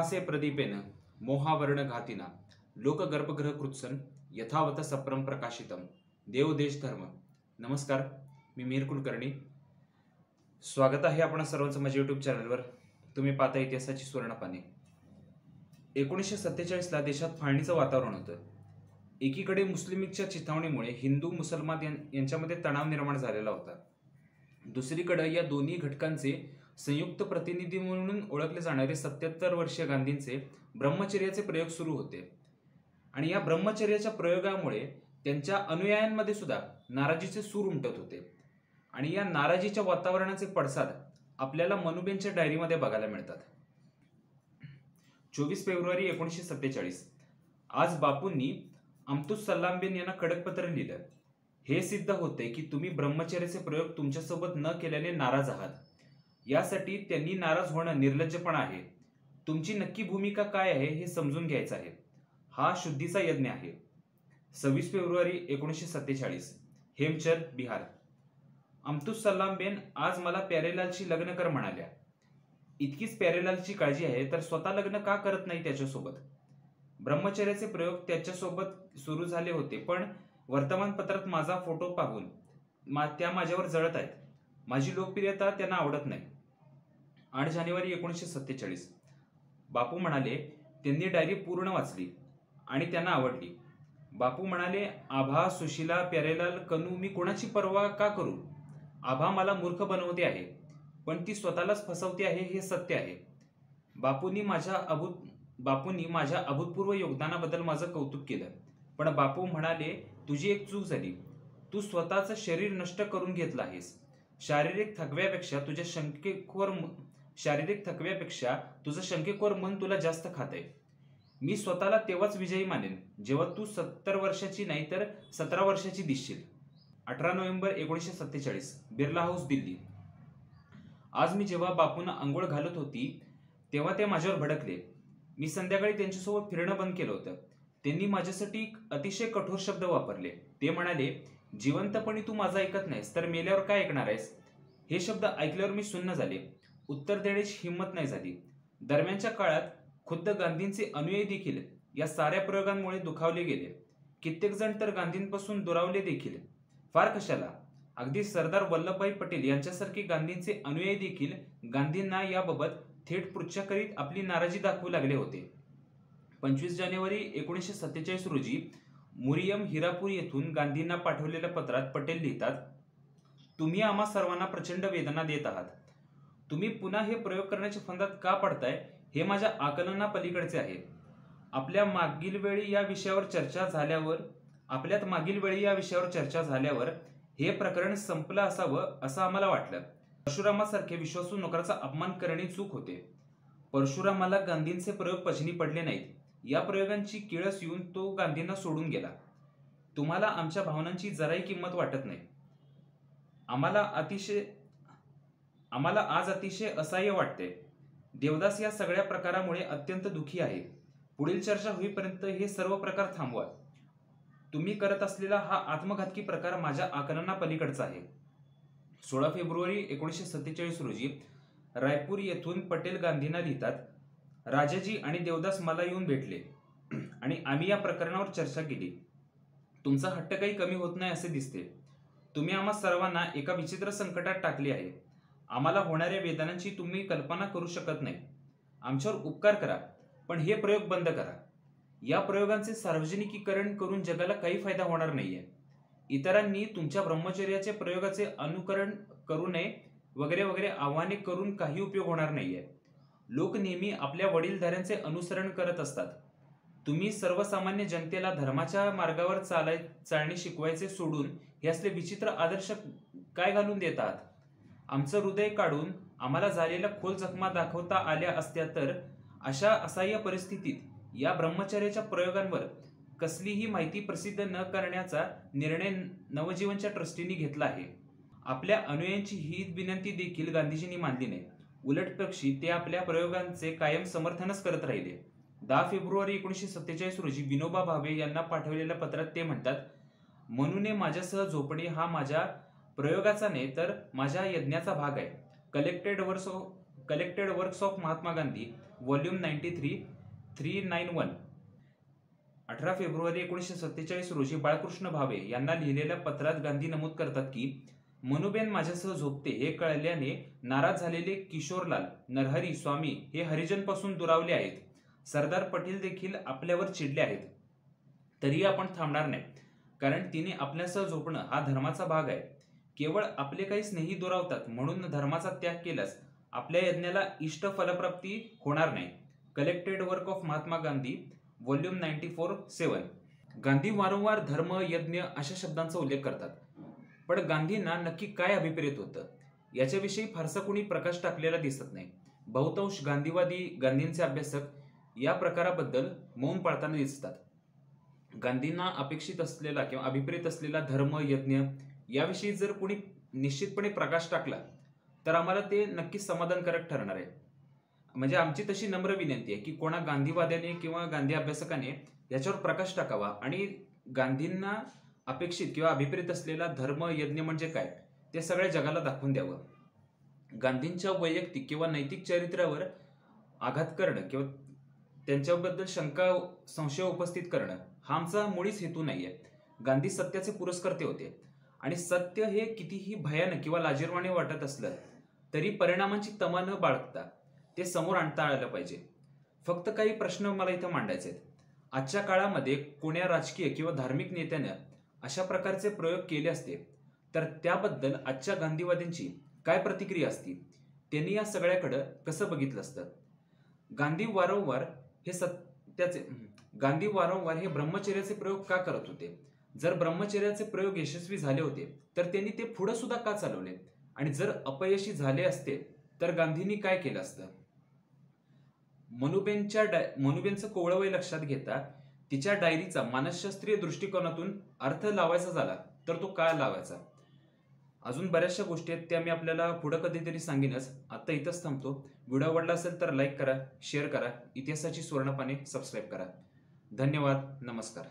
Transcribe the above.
धर्मासे प्रदीपेन मोहावर्ण घातिना लोक गर्भगृह कृत्सन यथावत सप्रम प्रकाशितम देव देश धर्म. नमस्कार, मी मीर कुलकर्णी. स्वागत आहे आपण सर्वांचं माझ्या युट्यूब चॅनलवर. तुम्ही पाहता इतिहासाची सुवर्णपाने. 1947 ला देशात फाळणीचं वातावरण होतं. एकीकडे मुस्लिम लीगच्या चिथावणीमुळे हिंदू मुसलमान यांच्यामध्ये तणाव निर्माण झालेला होता. दुसरीकडे या दोन्ही घटकांचे संयुक्त प्रतिनिधी म्हणून ओळखले जाणारे 77 वर्षीय गांधींचे ब्रह्मचर्याचे प्रयोग सुरू होते. आणि या ब्रह्मचर्याच्या प्रयोगामुळे त्यांच्या अनुयायांमध्ये सुद्धा नाराजीचे सूर उमटत होते. आणि या नाराजीच्या वातावरणाचे पडसाद आपल्याला मनुबेनच्या डायरीमध्ये बघायला मिळतात. 24 फेब्रुवारी 1947 आज बापूंनी अमतुस सल्लामबेन यांना कडक पत्र लिहिलं. हे सिद्ध होते की तुम्ही ब्रह्मचर्याचे प्रयोग तुमच्यासोबत न केल्याने नाराज आहात. यासाठी त्यांनी नाराज होणं निर्लज्जपणा आहे. तुमची नक्की भूमिका काय आहे हे समजून घ्यायचं आहे. हा शुद्धीचा यज्ञ आहे. 26 फेब्रुवारी 1947 हेमचंद, बिहार. अमतुस सल्लामबेन आज मला प्यारेलालशी लग्न कर म्हणाल्या. इतकीच प्यारेलालची काळजी आहे तर स्वतः लग्न का करत नाही त्याच्यासोबत? ब्रह्मचर्याचे प्रयोग त्याच्यासोबत सुरू झाले होते, पण वर्तमानपत्रात माझा फोटो पाहून त्या माझ्यावर जळत आहेत. माझी लोकप्रियता त्यांना आवडत नाही. 8 जानेवारी 1947 बापू म्हणाले त्यांनी डायरी पूर्ण वाचली आणि त्यांना आवडली. बापू म्हणाले, आभा, सुशीला, प्यारेलाल, कनू, मी कोणाची पर्वा का करू? आभा मला मूर्ख बनवते आहे, पण ती स्वतःलाच फसवते आहे हे सत्य आहे. बापूंनी माझ्या अभूतपूर्व योगदानाबद्दल माझं कौतुक केलं, पण बापू म्हणाले तुझी एक चूक झाली. तू स्वतःचं शरीर नष्ट करून घेतलं आहेस. शारीरिक थकव्यापेक्षा तुझं शंकेखोर मन तुला जास्त खातंय. मी स्वतःला तेव्हाच विजयी मानेन जेव्हा तू 70 वर्षाची नाही तर 17 वर्षाची दिसशील. 18 नोव्हेंबर 1947 बिर्ला हाऊस, दिल्ली. आज मी जेव्हा बापूंना आंघोळ घालत होती तेव्हा ते माझ्यावर भडकले. मी संध्याकाळी त्यांच्यासोबत फिरणं बंद केलं होतं. त्यांनी माझ्यासाठी अतिशय कठोर शब्द वापरले. ते म्हणाले, जिवंतपणी तू माझं ऐकत नाहीस तर मेल्यावर काय ऐकणार आहेस? हे शब्द ऐकल्यावर मी सुन्न झाले. उत्तर देण्याची हिंमत नाही झाली. दरम्यानच्या काळात खुद्द गांधींचे अनुयायी देखील या साऱ्या प्रयोगांमुळे दुखावले गेले. कित्येक जण तर गांधींपासून दुरावले देखील. फार कशाला, अगदी सरदार वल्लभभाई पटेल यांच्यासारखे गांधींचे अनुयायी देखील गांधींना याबाबत थेट पृच्छा करीत आपली नाराजी दाखवू लागले होते. 25 जानेवारी 1947 रोजी मुरियम, हिरापूर येथून गांधींना पाठवलेल्या पत्रात पटेल लिहितात, तुम्ही आम्हा सर्वांना प्रचंड वेदना देत आहात. तुम्ही पुन्हा हे प्रयोग करण्याच्या फंदात का पडताय हे माझ्या आकलना पलीकडचे आहे. आपल्यात मागील वेळी या विषयावर चर्चा झाल्यावर हे प्रकरण संपलं असावं असं आम्हाला वाटलं. परशुरामासारखे विश्वासू नोकराचा अपमान करणे चूक होते. परशुरामाला गांधींचे प्रयोग पचनी पडले नाहीत. या प्रयोगांची किळस येऊन तो गांधींना सोडून गेला. तुम्हाला आमच्या भावनांची जराही किंमत वाटत नाही. आम्हाला आज अतिशय असह्य वाटते. देवदास या सगळ्या प्रकारामुळे अत्यंत दुःखी आहे. पुढील चर्चा होईपर्यंत हे सर्व प्रकार थांबवा. तुम्ही करत असलेला हा आत्मघातकी प्रकार माझ्या आकलना पलीकडचा आहे. 16 फेब्रुवारी 1947 रोजी रायपूर येथून पटेल गांधींना लिहितात, राजाजी आणि देवदास मला येऊन भेटले आणि आम्ही या प्रकरणावर चर्चा केली. तुमचा हट्ट काही कमी होत नाही असे दिसते. तुम्ही आम्हा सर्वांना एका विचित्र संकटात टाकले आहे. आम्हाला होणाऱ्या वेदनांची तुम्ही कल्पना करू शकत नाही. आमच्यावर उपकार करा, पण हे प्रयोग बंद करा. या प्रयोगांचे सार्वजनिकीकरण करून जगाला काही फायदा होणार नाहीये. इतरांनी तुमच्या ब्रह्मचर्याचे प्रयोगाचे अनुकरण करू नये वगैरे वगैरे आव्हाने करून काही उपयोग होणार नाहीये. लोक नेहमी आपल्या वडीलधाऱ्यांचे अनुसरण करत असतात. तुम्ही सर्वसामान्य जनतेला धर्माच्या मार्गावर चालणे शिकवायचे सोडून हे असले विचित्र आदर्श काय घालून देतात? आमचं हृदय काढून आम्हाला झालेल्या खोल जखमा दाखवता आल्या असत्या तर अशा असह्य परिस्थितीत या ब्रह्मचर्याच्या प्रयोगांवर कसलीही माहिती प्रसिद्ध न करण्याचा निर्णय नवजीवनच्या ट्रस्टींनी घेतला आहे. आपल्या अनुयायांची ही विनंती देखील गांधीजींनी मानली नाही. उलटपक्षी ते आपल्या प्रयोगांचे कायम समर्थनच करत राहिले. 10 फेब्रुवारी 1947 रोजी विनोबा भावे यांना पाठवलेल्या पत्रात ते म्हणतात, मनूने माझ्यासह झोपणे हा माझ्या प्रयोगाचा नाही तर माझ्या यज्ञाचा भाग आहे. Collected collected works of Mahatma Gandhi volume 93 391 18 February 1947 रोजी बाळकृष्ण भावे यांना लिहिलेल्या पत्रात गांधी नमूद करतात की मनुबेन माझ्यासह झोपते हे कळल्याने नाराज झालेले किशोरलाल नरहरी स्वामी हे हरिजनपासून दुरावले आहेत. सरदार पटेल देखील आपल्यावर चिडले आहेत. तरीही आपण थांबणार नाही, कारण तिने आपल्यासह झोपणं हा धर्माचा भाग आहे. केवळ आपले काही स्नेही दुरावतात म्हणून धर्माचा त्याग केल्यास आपल्या यज्ञाला इष्ट फलप्राप्ती होणार नाही. Collected work of Mahatma Gandhi volume 94/7. Gandhi वारंवार धर्म यज्ञ अशा शब्दांचा उल्लेख करतात, पण गांधींना नक्की काय अभिप्रेत होतं याच्याविषयी फारसा कोणी प्रकाश टाकलेला दिसत नाही. बहुतांश गांधीवादी गांधींचे अभ्यासक या प्रकाराबद्दल मौन पाळताना दिसतात. गांधींना अपेक्षित असलेला किंवा अभिप्रेत असलेला धर्म यज्ञ याविषयी जर कोणी निश्चितपणे प्रकाश टाकला तर आम्हाला ते नक्कीच समाधानकारक ठरणार आहे. म्हणजे आमची तशी नम्र विनंती आहे की कोणा गांधीवाद्याने किंवा गांधी अभ्यासकाने याच्यावर प्रकाश टाकावा आणि गांधींना अपेक्षित किंवा अभिप्रेत असलेला धर्म यज्ञ म्हणजे काय ते सगळ्या जगाला दाखवून द्यावं. गांधींच्या वैयक्तिक किंवा नैतिक चरित्रावर आघात करणं किंवा त्यांच्याबद्दल शंका संशय उपस्थित करणं हा आमचा मुळीच हेतू नाहीये. गांधी सत्याचे पुरस्कर्ते होते आणि सत्य हे कितीही भयानक किंवा लाजिरवाणे वाटत असलं तरी परिणामांची तमा न बाळगता ते समोर आणता आलं पाहिजे. फक्त काही प्रश्न मला इथं मांडायचे आहेत. आजच्या काळामध्ये कोण्या राजकीय किंवा धार्मिक नेत्यानं अशा प्रकारचे प्रयोग केले असते तर त्याबद्दल आजच्या गांधीवाद्यांची काय प्रतिक्रिया असती, त्यांनी या सगळ्याकडं कसं बघितलं असतं. गांधी वारंवार हे ब्रह्मचर्याचे प्रयोग का करत होते. जर ब्रह्मचर्याचे प्रयोग यशस्वी झाले होते तर त्यांनी ते पुढे सुद्धा का चालवले, आणि जर अपयशी झाले असते तर गांधींनी काय केलं असतं. मनुबेनचं कोवळं वय लक्षात घेता तिच्या डायरीचा मानसशास्त्रीय दृष्टिकोनातून अर्थ लावायचा झाला तर तो काय लावायचा. अजून बऱ्याचशा गोष्टी आहेत त्या मी आपल्याला पुढे कधीतरी सांगेनच. आता इथंच थांबतो. व्हिडिओ आवडला असेल तर लाईक करा, शेअर करा, इतिहासाची सुवर्णपाने सबस्क्राईब करा. धन्यवाद. नमस्कार.